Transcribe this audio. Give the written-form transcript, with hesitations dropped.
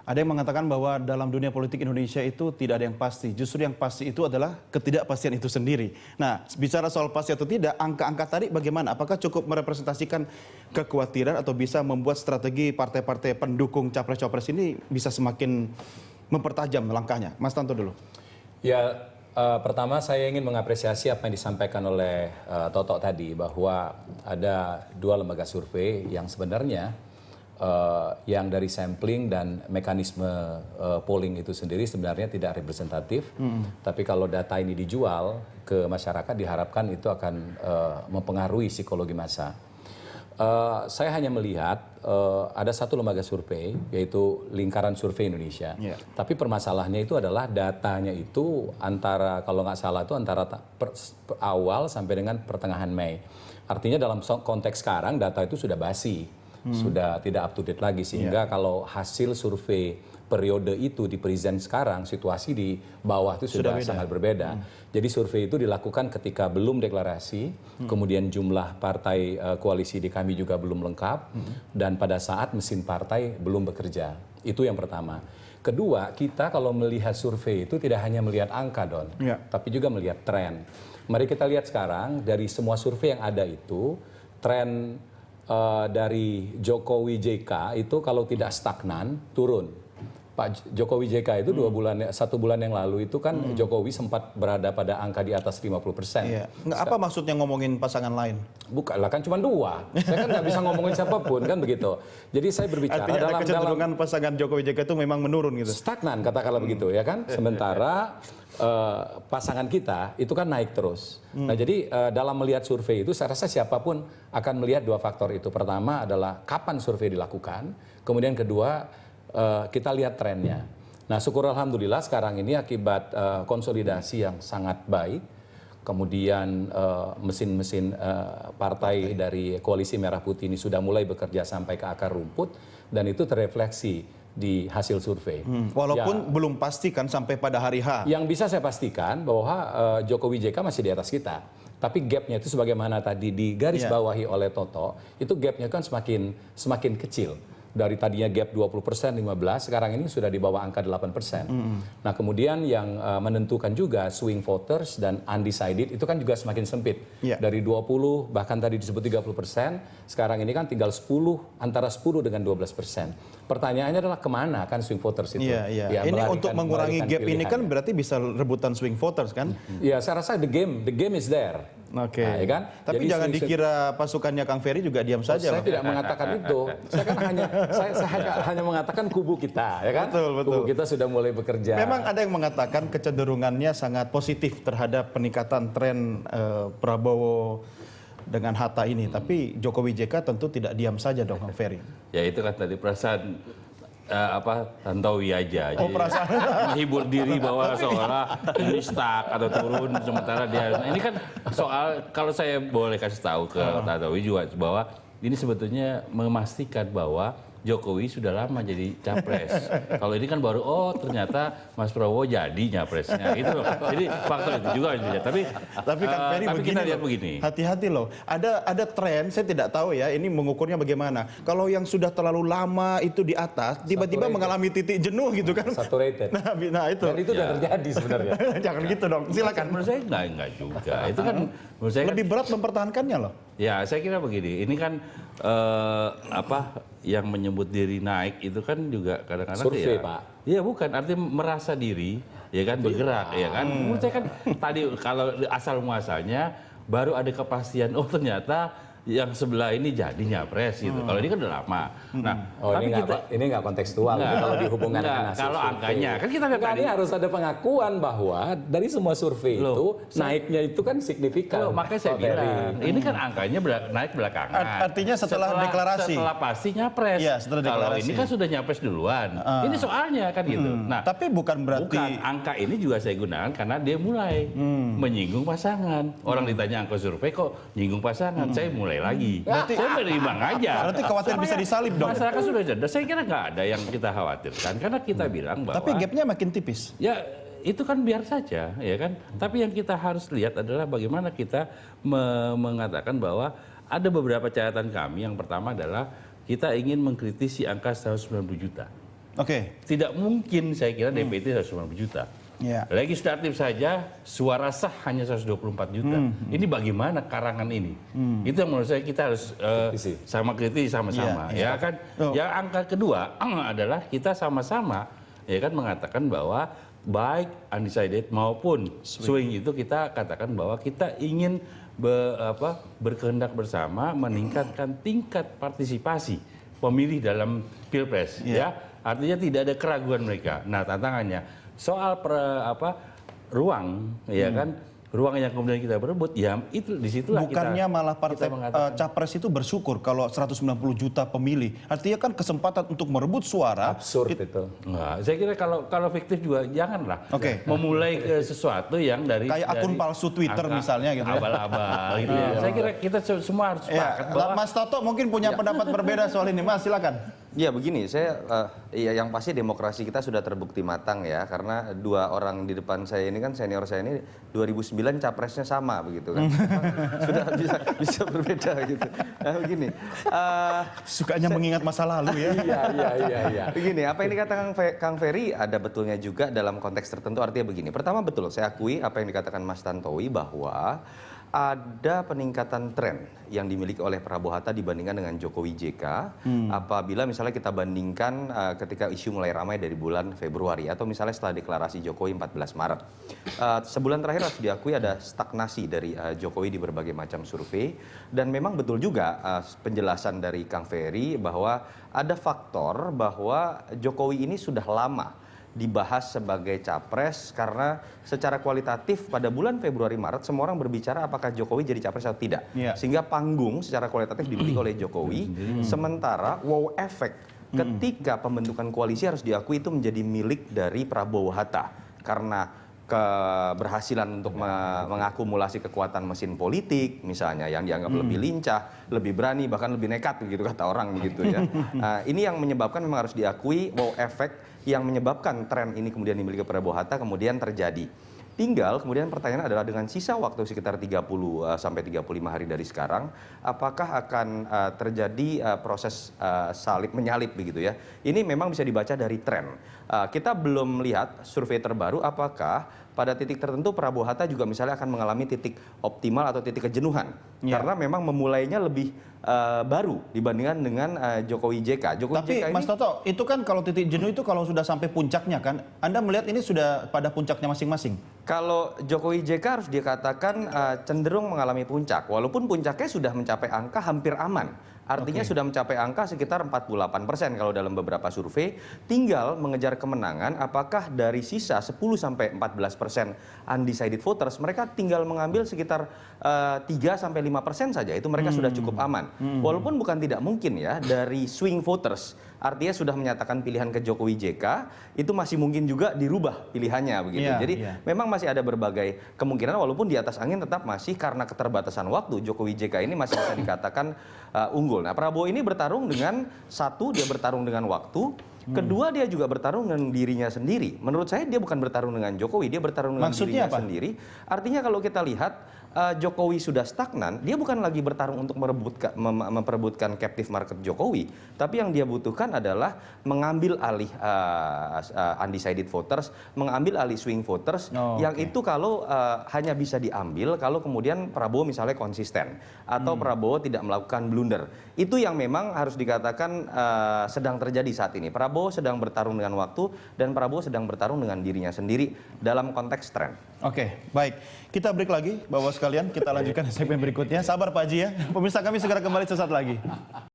Ada yang mengatakan bahwa dalam dunia politik Indonesia itu tidak ada yang pasti. Justru yang pasti itu adalah ketidakpastian itu sendiri. Nah, bicara soal pasti atau tidak, angka-angka tadi bagaimana? Apakah cukup merepresentasikan kekhawatiran atau bisa membuat strategi partai-partai pendukung capres-capres ini bisa semakin mempertajam langkahnya? Mas Tanto dulu. Ya, pertama saya ingin mengapresiasi apa yang disampaikan oleh Toto tadi, bahwa ada dua lembaga survei yang sebenarnya yang dari sampling dan mekanisme polling itu sendiri sebenarnya tidak representatif. Tapi kalau data ini dijual ke masyarakat diharapkan itu akan mempengaruhi psikologi massa. Saya hanya melihat ada satu lembaga survei yaitu Lingkaran Survei Indonesia. Tapi permasalahannya itu adalah datanya itu antara, kalau nggak salah itu antara awal sampai dengan pertengahan Mei. Artinya dalam konteks sekarang data itu sudah basi. Sudah tidak up to date lagi, sehingga kalau hasil survei periode itu di present sekarang, situasi di bawah itu sudah sangat berbeda. Jadi survei itu dilakukan ketika belum deklarasi, kemudian jumlah partai koalisi di kami juga belum lengkap, dan pada saat mesin partai belum bekerja. Itu yang pertama. Kedua, kita kalau melihat survei itu tidak hanya melihat angka, Don, tapi juga melihat tren. Mari kita lihat sekarang dari semua survei yang ada itu, tren dari Jokowi JK itu kalau tidak stagnan turun. Pak Jokowi JK itu 1 bulan yang lalu itu kan Jokowi sempat berada pada angka di atas 50%. Nggak, apa maksudnya ngomongin pasangan lain? Bukanlah, kan cuma 2. Saya kan nggak bisa ngomongin siapapun kan begitu. Jadi saya berbicara artinya ada kecenderungan pasangan Jokowi JK itu memang menurun gitu. Stagnan katakanlah begitu ya kan. Sementara pasangan kita itu kan naik terus. Nah jadi dalam melihat survei itu saya rasa siapapun akan melihat 2 faktor itu. Pertama adalah kapan survei dilakukan, kemudian kedua kita lihat trennya. Nah syukur alhamdulillah sekarang ini akibat konsolidasi yang sangat baik, kemudian mesin-mesin partai dari Koalisi Merah Putih ini sudah mulai bekerja sampai ke akar rumput, dan itu terrefleksi di hasil survei. Walaupun belum pasti kan sampai pada hari H. Yang bisa saya pastikan bahwa Jokowi JK masih di atas kita. Tapi gapnya itu sebagaimana tadi digaris bawahi oleh Toto, itu gapnya kan semakin kecil. Dari tadinya gap 20%, 15%, sekarang ini sudah di bawah angka 8%. Nah kemudian yang menentukan juga swing voters dan undecided itu kan juga semakin sempit. Dari 20 bahkan tadi disebut 30%, sekarang ini kan tinggal 10, antara 10 dengan 12%. Pertanyaannya adalah kemana kan swing voters itu? Ya, ini untuk mengurangi gap ini kan berarti bisa rebutan swing voters kan? Ya saya rasa the game is there. Oke. Nah, ya kan? Tapi jadi, jangan dikira pasukannya Kang Ferry juga diam saja. Saya tidak mengatakan itu. Saya kan hanya mengatakan kubu kita, ya kan? Betul. Kubu kita sudah mulai bekerja. Memang ada yang mengatakan kecenderungannya sangat positif terhadap peningkatan tren Prabowo dengan Hatta ini. Tapi Jokowi JK tentu tidak diam saja dong, Kang Ferry. Ya itu kan tadi perasaan Tantowi aja. Oh, perasaan. Menghibur diri bahwa seolah ini stuck atau turun sementara dia. Ini kan soal, kalau saya boleh kasih tahu ke Tantowi juga bahwa ini sebetulnya memastikan bahwa Jokowi sudah lama jadi capres. Kalau ini kan baru, oh ternyata Mas Prabowo jadi nyapresnya. Gitu loh. Jadi faktor itu juga. Tapi Kang Ferry kita lihat begini. Hati-hati loh. Ada tren, saya tidak tahu ya ini mengukurnya bagaimana. Kalau yang sudah terlalu lama itu di atas, tiba-tiba mengalami titik jenuh gitu kan. Saturated. Nah itu. Dan itu sudah terjadi sebenarnya. Jangan gitu dong. Silakan. Menurut saya enggak juga. Itu kan menurut saya lebih berat mempertahankannya loh. Ya, saya kira begini. Ini kan yang menyebut diri naik itu kan juga kadang-kadang survei, ya, Pak. Iya bukan, artinya merasa diri, ya kan, bergerak, ya kan. Menurut saya kan tadi kalau asal muasalnya baru ada kepastian, oh ternyata yang sebelah ini jadi nyapres gitu. Kalau ini kan udah lama. Nah, tapi ini nggak kontekstual kalau dihubungkan dengan hasil kalau survei. angkanya kan kita lihat tadi harus ada pengakuan bahwa dari semua survei itu naiknya itu kan signifikan. Makanya saya bilang ini kan angkanya naik belakangan. Artinya setelah deklarasi. Setelah pasti nyapres. Iya, setelah deklarasi. Kalau ini kan sudah nyapres duluan. Ini soalnya kan gitu. Nah, tapi bukan berarti angka ini juga saya gunakan karena dia mulai menyinggung pasangan. Orang ditanya angka survei kok nyinggung pasangan. Saya mulai lagi. Berarti saya berimbang aja. Berarti khawatir bisa disalib dong. Masyarakat sudah cerdas. Saya kira nggak ada yang kita khawatirkan karena kita bilang bahwa. Tapi gapnya makin tipis. Ya itu kan biar saja, ya kan. Tapi yang kita harus lihat adalah bagaimana kita mengatakan bahwa ada beberapa catatan kami. Yang pertama adalah kita ingin mengkritisi angka 190 juta. Oke. Tidak mungkin saya kira DPT 190 juta. Ya. Legislatif saja suara sah hanya 124 juta. Ini bagaimana karangan ini? Itu yang menurut saya kita harus sama kritis sama-sama. Ya kan. Yang angka kedua adalah kita sama-sama ya kan mengatakan bahwa baik undecided maupun swing itu kita katakan bahwa kita ingin berkehendak bersama meningkatkan tingkat partisipasi pemilih dalam pilpres. Ya, artinya tidak ada keraguan mereka. Nah, tantangannya soal ruang, ya kan, ruang yang kemudian kita berebut, ya itu disitulah bukannya malah partai capres itu bersyukur kalau 190 juta pemilih. Artinya kan kesempatan untuk merebut suara. Absurd itu. Nah, saya kira kalau fiktif juga janganlah memulai ke sesuatu yang dari kayak akun palsu Twitter misalnya gitu ya. Abal-abal gitu ya. Saya kira kita semua harus sepakat bahwa Mas Toto mungkin punya pendapat berbeda soal ini. Mas, silakan. Ya begini, yang pasti demokrasi kita sudah terbukti matang ya, karena dua orang di depan saya ini kan senior saya ini 2009 capresnya sama begitu kan, sudah bisa berbeda gitu. Nah begini, Sukanya mengingat masa lalu ya. Iya. begini, apa yang dikatakan Kang Ferry ada betulnya juga dalam konteks tertentu. Artinya begini, pertama betul, saya akui apa yang dikatakan Mas Tantowi bahwa ada peningkatan tren yang dimiliki oleh Prabowo Hatta dibandingkan dengan Jokowi JK apabila misalnya kita bandingkan ketika isu mulai ramai dari bulan Februari atau misalnya setelah deklarasi Jokowi 14 Maret. Sebulan terakhir harus diakui ada stagnasi dari Jokowi di berbagai macam survei, dan memang betul juga penjelasan dari Kang Ferry bahwa ada faktor bahwa Jokowi ini sudah lama dibahas sebagai capres karena secara kualitatif pada bulan Februari-Maret semua orang berbicara apakah Jokowi jadi capres atau tidak. Sehingga panggung secara kualitatif dimiliki oleh Jokowi, sementara wow efek ketika pembentukan koalisi harus diakui itu menjadi milik dari Prabowo Hatta karena keberhasilan untuk mengakumulasi kekuatan mesin politik misalnya yang dianggap lebih lincah, lebih berani, bahkan lebih nekat begitu kata orang begitu ya. Nah, ini yang menyebabkan memang harus diakui wow efek yang menyebabkan tren ini kemudian dimiliki Prabowo Hatta kemudian terjadi. Tinggal kemudian pertanyaan adalah dengan sisa waktu sekitar 30 sampai 35 hari dari sekarang, apakah akan terjadi proses salib menyalip begitu ya. Ini memang bisa dibaca dari tren. Kita belum melihat survei terbaru apakah pada titik tertentu Prabowo Hatta juga misalnya akan mengalami titik optimal atau titik kejenuhan. Karena memang memulainya lebih baru dibandingkan dengan Jokowi JK. Tapi JK Mas Toto, itu kan kalau titik jenuh itu kalau sudah sampai puncaknya kan, Anda melihat ini sudah pada puncaknya masing-masing? Kalau Jokowi JK harus dikatakan cenderung mengalami puncak, walaupun puncaknya sudah mencapai angka hampir aman. Artinya sudah mencapai angka sekitar 48% kalau dalam beberapa survei. Tinggal mengejar kemenangan apakah dari sisa 10-14% undecided voters, mereka tinggal mengambil sekitar 3-5% saja. Itu mereka sudah cukup aman. Walaupun bukan tidak mungkin ya dari swing voters. Artinya sudah menyatakan pilihan ke Jokowi JK, itu masih mungkin juga dirubah pilihannya begitu. Jadi memang masih ada berbagai kemungkinan walaupun di atas angin tetap masih karena keterbatasan waktu Jokowi JK ini masih bisa dikatakan unggul. Nah, Prabowo ini bertarung dengan satu, dia bertarung dengan waktu. Kedua, dia juga bertarung dengan dirinya sendiri. Menurut saya dia bukan bertarung dengan Jokowi, dia bertarung dengan dirinya sendiri. Artinya kalau kita lihat Jokowi sudah stagnan, dia bukan lagi bertarung untuk memperebutkan captive market Jokowi, tapi yang dia butuhkan adalah mengambil alih undecided voters, mengambil alih swing voters, yang itu kalau hanya bisa diambil kalau kemudian Prabowo misalnya konsisten atau Prabowo tidak melakukan blunder. Itu yang memang harus dikatakan sedang terjadi saat ini. Prabowo sedang bertarung dengan waktu dan Prabowo sedang bertarung dengan dirinya sendiri dalam konteks tren. Oke, baik. Kita break lagi, Bapak sekalian. Kita lanjutkan segmen berikutnya. Sabar Pak Haji ya. Pemirsa kami segera kembali sesaat lagi.